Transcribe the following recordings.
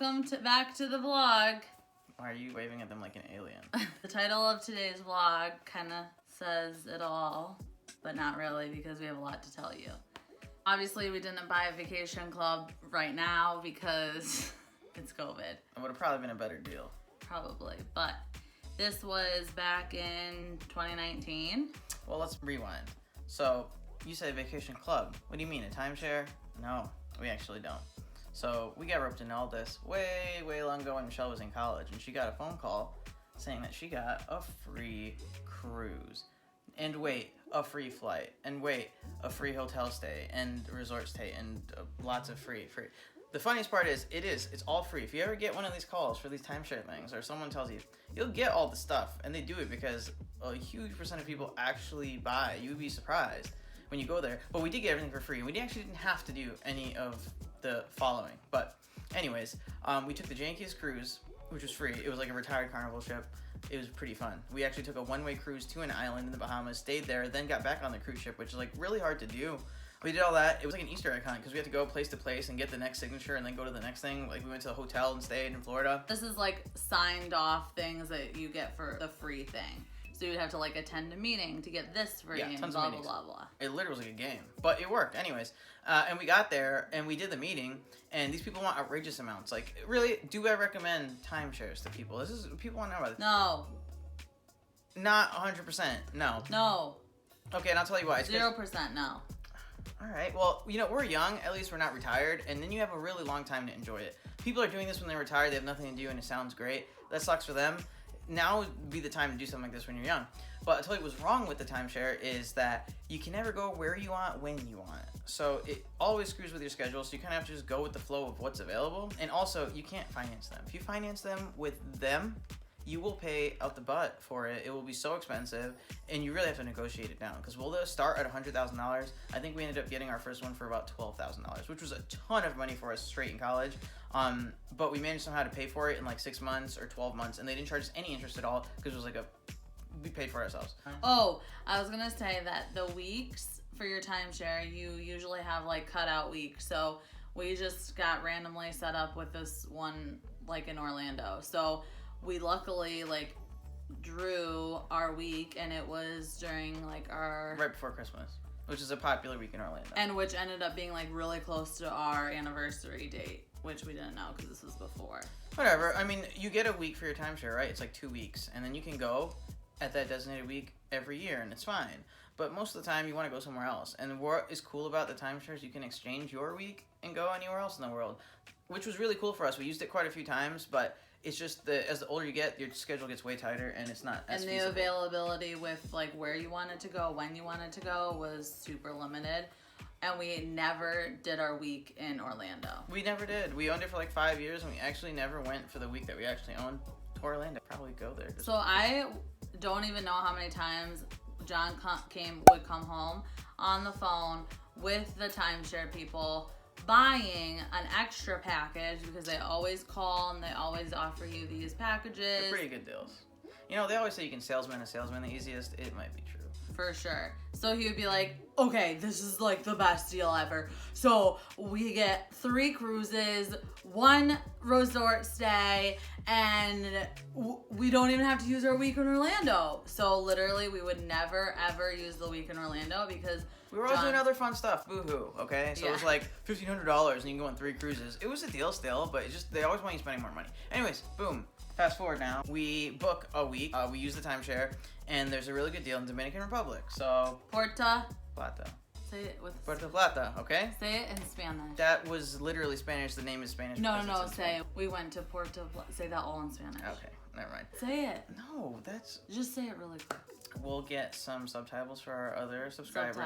welcome back to the vlog. Why are you waving at them like an alien? The title of today's vlog kind of says it all, but not really because we have a lot to tell you. Obviously, we didn't buy a vacation club right now because it's COVID. It would have probably been a better deal. Probably, but this was back in 2019. Well, let's rewind. So, you say vacation club. What do you mean, a timeshare? No, we actually don't. So, we got roped into all this way long ago when Michelle was in college, and she got a phone call saying that she got a free cruise. And wait, a free flight. And wait, a free hotel stay and resort stay and lots of free. The funniest part is, it's all free. If you ever get one of these calls for these timeshare things, or someone tells you, you'll get all the stuff. And they do it because a huge percent of people actually buy. You would be surprised when you go there. But we did get everything for free. We actually didn't have to do any of the following. But anyways, we took the jankiest cruise, which was free. It was like a retired Carnival ship. It was pretty fun. We actually took a one-way cruise to an island in the Bahamas, stayed there, then got back on the cruise ship, which is like really hard to do. We did all that. It was like an Easter egg hunt because we had to go place to place and get the next signature and then go to the next thing. Like we went to the hotel and stayed in Florida. This is like signed off things that you get for the free thing. So you would have to like attend a meeting to get this free and tons blah, of blah, meetings. blah, blah. It literally was like a game, but it worked anyways. And we got there and we did the meeting and these people want outrageous amounts. Like really, do I recommend timeshares to people? People want to know about this. No. Not 100%, no. No. Okay, and I'll tell you why. 0% no. All right, well, you know, we're young, at least we're not retired, and then you have a really long time to enjoy it. People are doing this when they're retired, they have nothing to do, and it sounds great. That sucks for them. Now would be the time to do something like this when you're young. But I'll tell you what's wrong with the timeshare is that you can never go where you want, when you want. So it always screws with your schedule, so you kind of have to just go with the flow of what's available. And also, you can't finance them. If you finance them with them, you will pay out the butt for it. It will be so expensive, and you really have to negotiate it down. Because we'll start at $100,000. I think we ended up getting our first one for about $12,000, which was a ton of money for us straight in college. But we managed somehow to pay for it in like 6 months or 12 months, and they didn't charge us any interest at all because it was like we paid for it ourselves. Oh, I was gonna say that the weeks for your timeshare, you usually have like cutout weeks. So we just got randomly set up with this one like in Orlando. So we luckily like drew our week, and it was during like our right before Christmas, which is a popular week in Orlando, and which ended up being like really close to our anniversary date, which we didn't know because this was before. Whatever. I mean, you get a week for your timeshare, right? It's like 2 weeks, and then you can go at that designated week every year, and it's fine. But most of the time, you want to go somewhere else. And what is cool about the timeshares, you can exchange your week and go anywhere else in the world, which was really cool for us. We used it quite a few times, but it's just as the older you get, your schedule gets way tighter, and it's not as feasible. And the availability with like where you wanted to go, when you wanted to go was super limited. And we never did our week in Orlando. We never did. We owned it for like 5 years, and we actually never went for the week that we actually owned to Orlando. Probably go there. So I don't even know how many times John would come home on the phone with the timeshare people buying an extra package because they always call and they always offer you these packages. They're pretty good deals. You know, they always say you can salesman a salesman the easiest. It might be true. For sure. So he would be like, okay, this is like the best deal ever. So we get 3 cruises, 1 resort stay, and we don't even have to use our week in Orlando. So literally we would never ever use the week in Orlando because we were always doing other fun stuff. Boo-hoo, okay? So it was like $1,500 and you can go on 3 cruises. It was a deal still, but it's just they always want you spending more money. Anyways, boom. Fast forward now. We book a week. We use the timeshare, and there's a really good deal in Dominican Republic. So Puerto Plata. Say it with Puerto Plata, okay? Say it in Spanish. That was literally Spanish. The name is Spanish. No. Say we went to Puerto. Say that all in Spanish. Okay, never mind. Say it. No, that's. Just say it really quick. We'll get some subtitles for our other subscribers.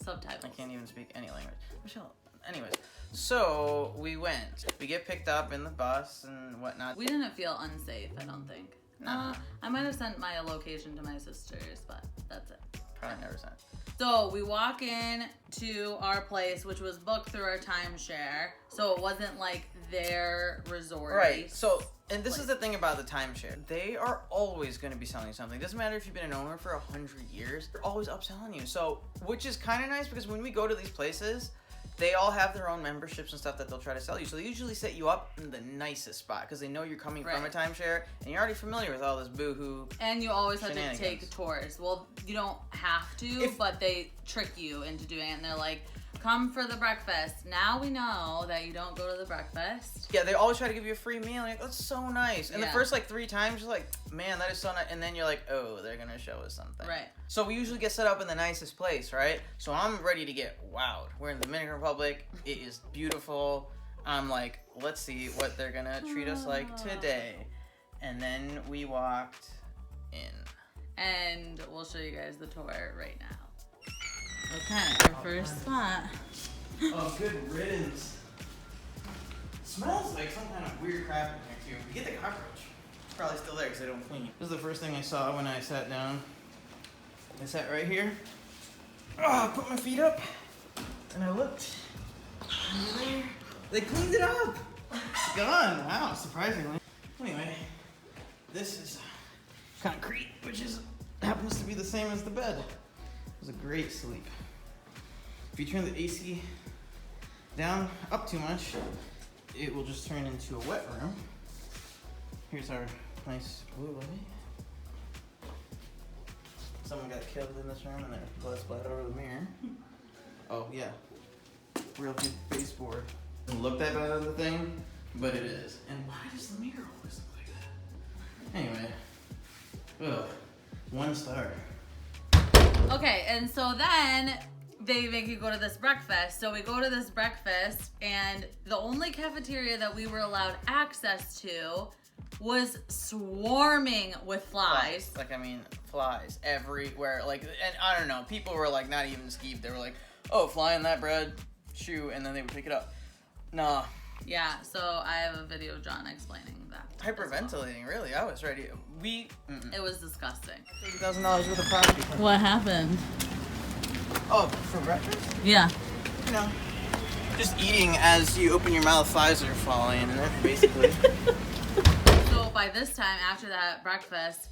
Subtitles. I can't even speak any language. Michelle. Anyways, so we went. We get picked up in the bus and whatnot. We didn't feel unsafe, I don't think. Nah. I might have sent my location to my sisters, but that's it. Probably never sent. So we walk in to our place, which was booked through our timeshare. So it wasn't like their resort. Right. So, and this is the thing about the timeshare. They are always going to be selling something. It doesn't matter if you've been an owner for 100 years. They're always upselling you. So, which is kind of nice because when we go to these places, they all have their own memberships and stuff that they'll try to sell you. So they usually set you up in the nicest spot because they know you're coming from a timeshare and you're already familiar with all this boohoo. And you always have to take tours. Well, you don't have to, but they trick you into doing it, and they're like, come for the breakfast. Now we know that you don't go to the breakfast. Yeah, they always try to give you a free meal. Like, that's so nice. And the first like 3 times, you're like, man, that is so nice. And then you're like, oh, they're gonna show us something. Right. So we usually get set up in the nicest place, right? So I'm ready to get wowed. We're in the Dominican Republic. It is beautiful. I'm like, let's see what they're gonna treat us like today. And then we walked in. And we'll show you guys the tour right now. Okay, our first spot. Oh, good riddance. Smells like some kind of weird crap in here too. We get the cockroach. It's probably still there because they don't clean. This is the first thing I saw when I sat down. I sat right here. Oh, I put my feet up and I looked. Over there. They cleaned it up. It's gone. Wow, surprisingly. Anyway, this is concrete, which happens to be the same as the bed. It was a great sleep. If you turn the AC down up too much, it will just turn into a wet room. Here's our nice blue light. Someone got killed in this room and their blood splattered over the mirror. Oh yeah, real good baseboard. Doesn't look that bad on the thing, but it is. And why does the mirror always look like that? Anyway, ugh, 1 star. Okay, and so then they make you go to this breakfast. So we go to this breakfast, and the only cafeteria that we were allowed access to was swarming with flies. Like, I mean, flies everywhere. Like, and I don't know, people were like not even skeeved. They were like, oh, fly in that bread, shoe, and then they would pick it up. Nah. Yeah, so I have a video of John explaining that. Hyperventilating, really. I was ready. It was disgusting. $30,000 worth of property. What happened? Oh, for breakfast? Yeah. You know, just eating as you open your mouth, flies are falling in it, basically. So by this time, after that breakfast,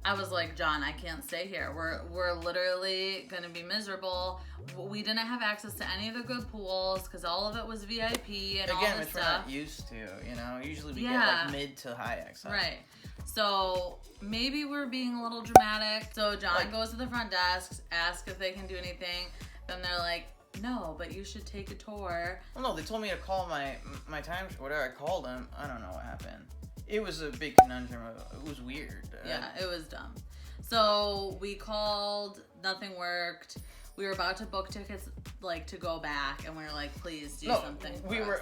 I was like, John, I can't stay here. We're literally gonna be miserable. We didn't have access to any of the good pools because all of it was VIP and all this which stuff. We're not used to, you know. Usually we get like mid to high access. Right. So maybe we're being a little dramatic. So John goes to the front desk, asks if they can do anything. Then they're like, no, but you should take a tour. Well, no, they told me to call my time, whatever. I called them. I don't know what happened. It was a big conundrum. It was weird. Yeah, it was dumb. So we called, nothing worked. We were about to book tickets, like, to go back, and we were like, please do something.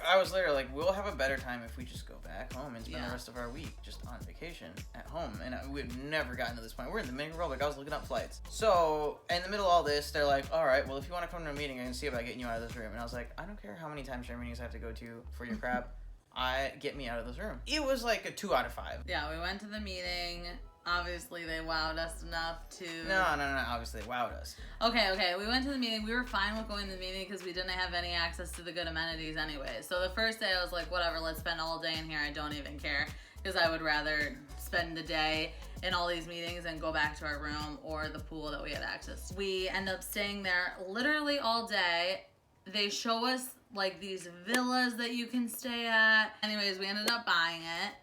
I was literally like, we'll have a better time if we just go back home and spend the rest of our week just on vacation at home. And we've never gotten to this point. We're in the Dominican Republic. I was looking up flights. So in the middle of all this, they're like, all right, well, if you want to come to a meeting, I can see about getting you out of this room. And I was like, I don't care how many timeshare meetings I have to go to for your crap. Get me out of this room. It was like a 2 out of 5. Yeah, we went to the meeting. Obviously, they wowed us enough to... No. Obviously, they wowed us. Okay. We went to the meeting. We were fine with going to the meeting because we didn't have any access to the good amenities anyway. So the first day, I was like, whatever, let's spend all day in here. I don't even care because I would rather spend the day in all these meetings and go back to our room or the pool that we had access to. We end up staying there literally all day. They show us like these villas that you can stay at. Anyways, we ended up buying it.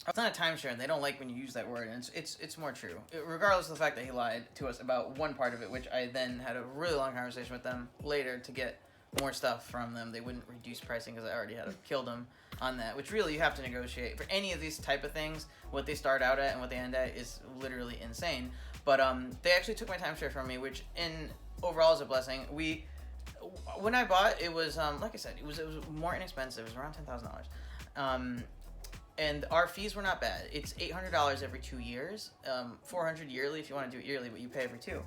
It's not a timeshare, and they don't like when you use that word, and it's more true. Regardless of the fact that he lied to us about one part of it, which I then had a really long conversation with them later to get more stuff from them. They wouldn't reduce pricing because I already had killed them on that, which really you have to negotiate. For any of these type of things, what they start out at and what they end at is literally insane. But they actually took my timeshare from me, which overall is a blessing. When I bought, it was like I said, it was more inexpensive. It was around $10,000. And our fees were not bad. It's $800 every 2 years, $400 yearly if you want to do it yearly, but you pay every 2.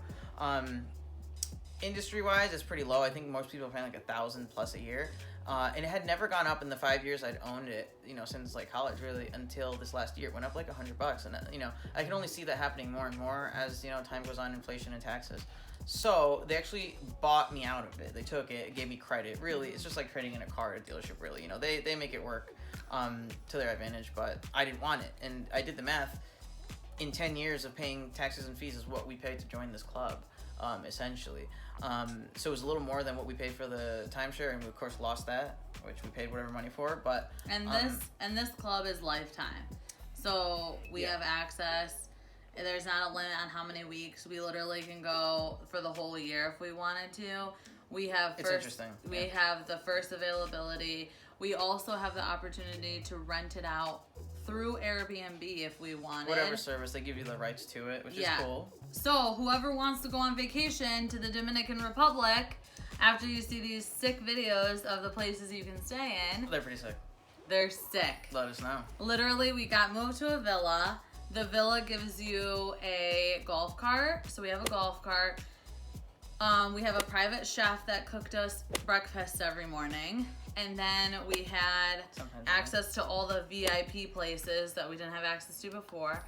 Industry-wise, it's pretty low. I think most people are paying like $1,000 plus a year. And it had never gone up in the 5 years I'd owned it, since like college really, until this last year. It went up like $100, and I can only see that happening more and more as time goes on, inflation and taxes. So they actually bought me out of it. They took it, gave me credit. Really, it's just like trading in a car at a dealership. Really, they make it work to their advantage. But I didn't want it, and I did the math. In 10 years of paying taxes and fees is what we paid to join this club. essentially. So it was a little more than what we paid for the timeshare, and we of course lost that, which we paid whatever money for. But this club is lifetime, so we have access. There's not a limit on how many weeks. We literally can go for the whole year if we wanted to. We have have the first availability. We also have the opportunity to rent it out through Airbnb if we wanted. Whatever service, they give you the rights to it, which is cool. So whoever wants to go on vacation to the Dominican Republic, after you see these sick videos of the places you can stay in. They're pretty sick. They're sick. Let us know. Literally, we got moved to a villa. The villa gives you a golf cart. So we have a golf cart. We have a private chef that cooked us breakfast every morning. And then we had access to all the VIP places that we didn't have access to before.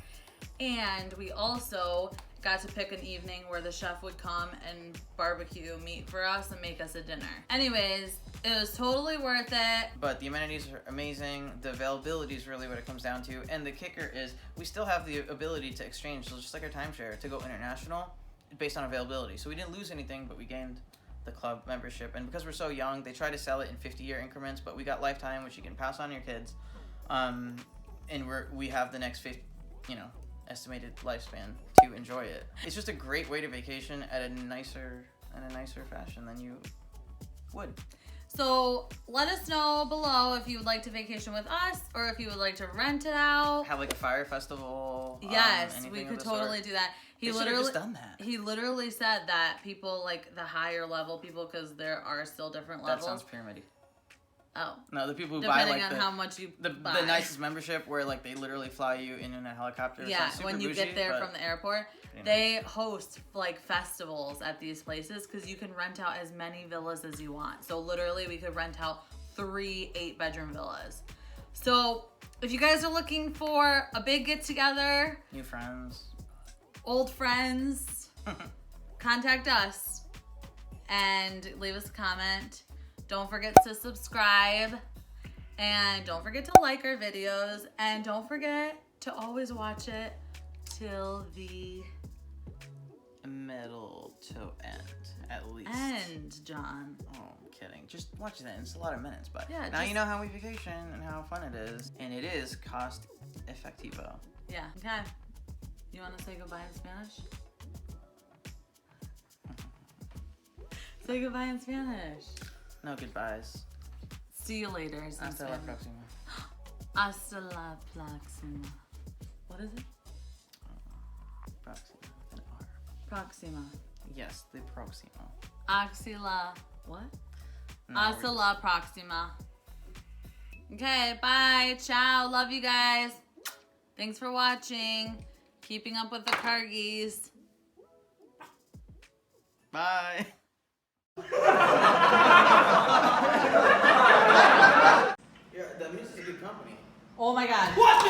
And we also got to pick an evening where the chef would come and barbecue meat for us and make us a dinner. Anyways, it was totally worth it. But the amenities are amazing. The availability is really what it comes down to. And the kicker is we still have the ability to exchange, so just like our timeshare, to go international based on availability. So we didn't lose anything, but we gained the club membership. And because we're so young, they try to sell it in 50-year increments, but we got lifetime, which you can pass on to your kids. And we have the next estimated lifespan to enjoy it. It's just a great way to vacation at a nicer fashion than you would. So let us know below if you would like to vacation with us or if you would like to rent it out. Have like a fire festival. Yes, we could totally do that. He literally just done that. He literally said that people like the higher level people, because there are still different levels. That sounds pyramid-y. Oh. No, the people who buy like on how much you the nicest membership, where like they literally fly you in a helicopter. Yeah, when you get there from the airport, they host like festivals at these places because you can rent out as many villas as you want. So literally, we could rent out 3 8-bedroom villas. So if you guys are looking for a big get together, new friends, old friends, contact us and leave us a comment. Don't forget to subscribe, and don't forget to like our videos, and don't forget to always watch it till the middle to end, at least. End, John. Oh, I'm kidding. Just watch that. It's a lot of minutes, but yeah, now you know how we vacation and how fun it is, and it is cost effectivo. Yeah. Okay. You want to say goodbye in Spanish? Say goodbye in Spanish. No goodbyes. See you later. Hasta la próxima. Hasta la próxima. What is it? Próxima with an R. Próxima. Yes, the próximo. Axila. What? No, Hasta la próxima. Okay, bye. Ciao. Love you guys. Thanks for watching. Keeping up with the Kargis. Bye. The Muse is a good company. Oh my god. What?